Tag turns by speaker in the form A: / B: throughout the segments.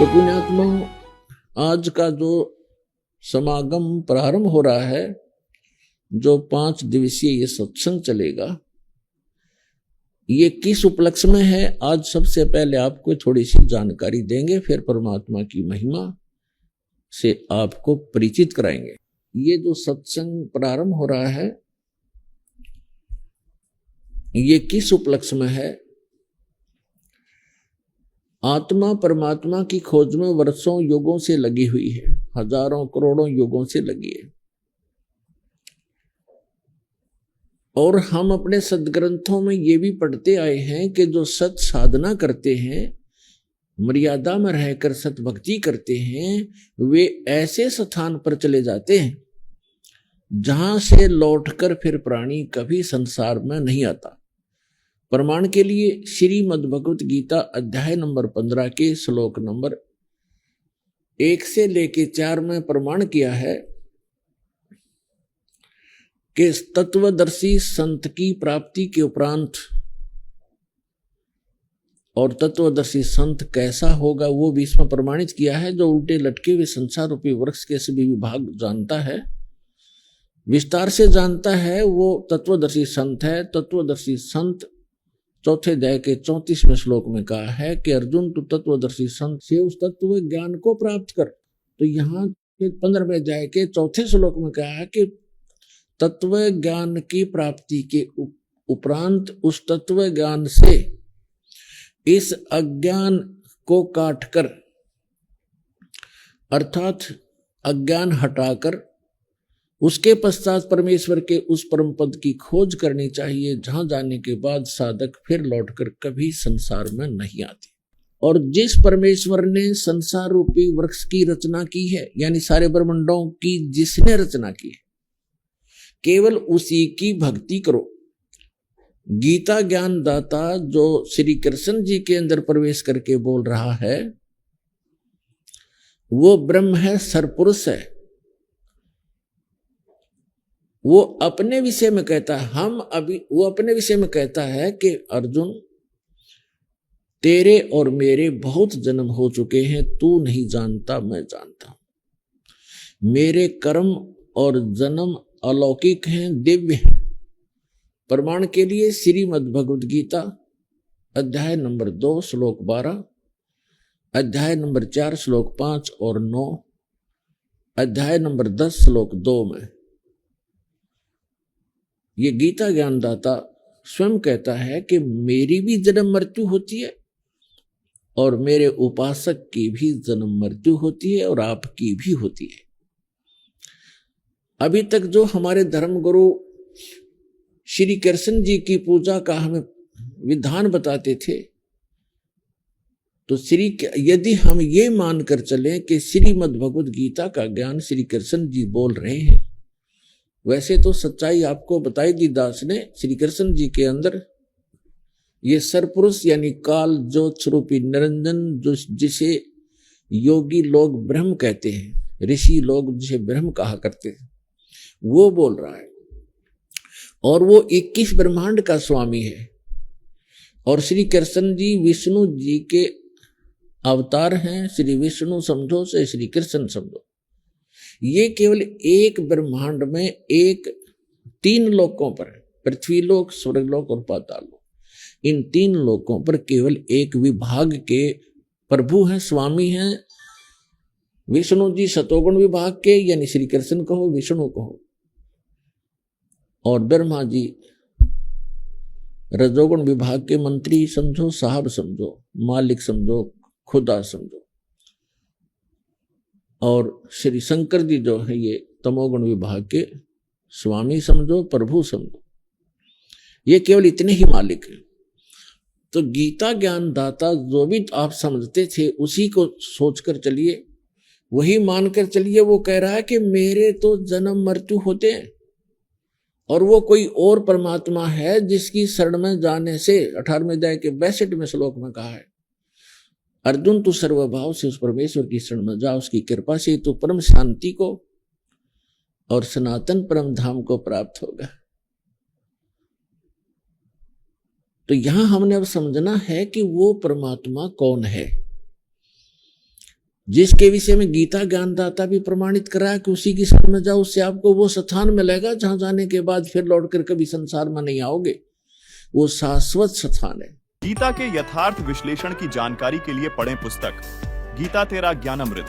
A: तो पुण्यात्मा, आज का जो समागम प्रारंभ हो रहा है, जो 5 दिवसीय ये सत्संग चलेगा, ये किस उपलक्ष्य में है, आज सबसे पहले आपको थोड़ी सी जानकारी देंगे, फिर परमात्मा की महिमा से आपको परिचित कराएंगे। ये जो सत्संग प्रारंभ हो रहा है, ये किस उपलक्ष्य में है? आत्मा परमात्मा की खोज में वर्षों युगों से लगी हुई है, हजारों करोड़ों युगों से लगी है। और हम अपने सदग्रंथों में ये भी पढ़ते आए हैं कि जो सत साधना करते हैं, मर्यादा में रहकर सत भक्ति करते हैं, वे ऐसे स्थान पर चले जाते हैं जहां से लौटकर फिर प्राणी कभी संसार में नहीं आता। प्रमाण के लिए श्रीमद् भगवत गीता अध्याय नंबर 15 के श्लोक नंबर 1 से लेके 4 में प्रमाण किया है कि तत्वदर्शी संत की प्राप्ति के उपरांत, और तत्वदर्शी संत कैसा होगा वो भी इसमें प्रमाणित किया है। जो उल्टे लटके हुए संसार रूपी वृक्ष के सभी विभाग जानता है, विस्तार से जानता है, वो तत्वदर्शी संत है। तत्वदर्शी संत चौथे अध्याय के 34वें श्लोक में कहा है कि अर्जुन, तू तत्वदर्शी संत से उस तत्व ज्ञान को प्राप्त कर। तो यहाँ 15वें अध्याय के 4थे श्लोक में कहा है कि तत्व ज्ञान की प्राप्ति के उपरांत उस तत्व ज्ञान से इस अज्ञान को काटकर, अर्थात अज्ञान हटाकर, उसके पश्चात परमेश्वर के उस परम पद की खोज करनी चाहिए, जहां जाने के बाद साधक फिर लौटकर कभी संसार में नहीं आते। और जिस परमेश्वर ने संसार रूपी वृक्ष की रचना की है, यानी सारे ब्रह्मांडों की जिसने रचना की है, केवल उसी की भक्ति करो। गीता ज्ञान दाता जो श्री कृष्ण जी के अंदर प्रवेश करके बोल रहा है, वो ब्रह्म है, सरपुरुष है। वो अपने विषय में कहता है, वो अपने विषय में कहता है कि अर्जुन, तेरे और मेरे बहुत जन्म हो चुके हैं, तू नहीं जानता, मैं जानता हूं। मेरे कर्म और जन्म अलौकिक हैं, दिव्य हैं। प्रमाण के लिए श्रीमद् भगवद गीता अध्याय नंबर 2 श्लोक 12, अध्याय नंबर 4 श्लोक 5 और 9, अध्याय नंबर 10 श्लोक 2 में ये गीता ज्ञानदाता स्वयं कहता है कि मेरी भी जन्म मृत्यु होती है, और मेरे उपासक की भी जन्म मृत्यु होती है, और आपकी भी होती है। अभी तक जो हमारे धर्म गुरु श्री कृष्ण जी की पूजा का हमें विधान बताते थे, तो यदि हम ये मानकर चलें कि श्रीमद् भगवद गीता का ज्ञान श्री कृष्ण जी बोल रहे हैं, वैसे तो सच्चाई आपको बताई दी दास ने। श्री कृष्ण जी के अंदर ये सरपुरुष यानी काल ज्योत स्वरूपी निरंजन, जिसे योगी लोग ब्रह्म कहते हैं, ऋषि लोग जिसे ब्रह्म कहा करते हैं, वो बोल रहा है। और वो 21 ब्रह्मांड का स्वामी है। और श्री कृष्ण जी विष्णु जी के अवतार हैं। श्री विष्णु समझो से श्री कृष्ण समझो। ये केवल एक ब्रह्मांड में 3 लोकों पर, पृथ्वी लोक, स्वर्गलोक और पाताल लोक, इन 3 लोकों पर केवल एक विभाग के प्रभु हैं, स्वामी हैं। विष्णु जी सतोगुण विभाग के, यानी श्री कृष्ण कहो, विष्णु कहो, और ब्रह्मा जी रजोगुण विभाग के मंत्री समझो, साहब समझो, मालिक समझो, खुदा समझो। और श्री शंकर जी जो है ये तमोगुण विभाग के स्वामी समझो, प्रभु समझो। ये केवल इतने ही मालिक हैं। तो गीता ज्ञान दाता जो भी आप समझते थे उसी को सोचकर चलिए, वही मानकर चलिए। वो कह रहा है कि मेरे तो जन्म मृत्यु होते हैं, और वो कोई और परमात्मा है जिसकी शरण में जाने से 18वें अध्याय के 62वें श्लोक में कहा है, अर्जुन तू सर्वभाव से उस परमेश्वर की शरण में जा, उसकी कृपा से तू परम शांति को और सनातन परम धाम को प्राप्त होगा। तो यहां हमने अब समझना है कि वो परमात्मा कौन है। जिसके विषय में गीता ज्ञानदाता भी प्रमाणित कराया कि उसी की शरण में जाओ, उससे आपको वो स्थान मिलेगा जहां जाने के बाद फिर लौटकर कभी संसार में नहीं आओगे। वो शाश्वत स्थान है।
B: गीता के यथार्थ विश्लेषण की जानकारी के लिए पढ़ें पुस्तक गीता तेरा ज्ञानामृत।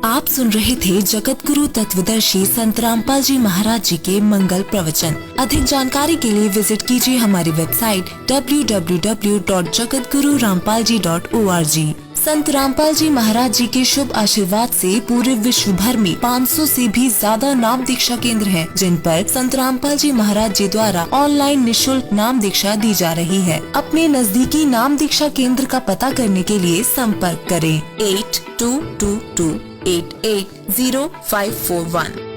C: आप सुन रहे थे जगत गुरु तत्वदर्शी संत रामपाल जी महाराज जी के मंगल प्रवचन। अधिक जानकारी के लिए विजिट कीजिए हमारी वेबसाइट www.jagatgururampalji.org। संत रामपाल जी महाराज जी के शुभ आशीर्वाद से पूरे विश्व भर में 500 से भी ज्यादा नाम दीक्षा केंद्र हैं, जिन पर संत रामपाल जी महाराज जी द्वारा ऑनलाइन निशुल्क नाम दीक्षा दी जा रही है। अपने नजदीकी नाम दीक्षा केंद्र का पता करने के लिए संपर्क करें 8222880541।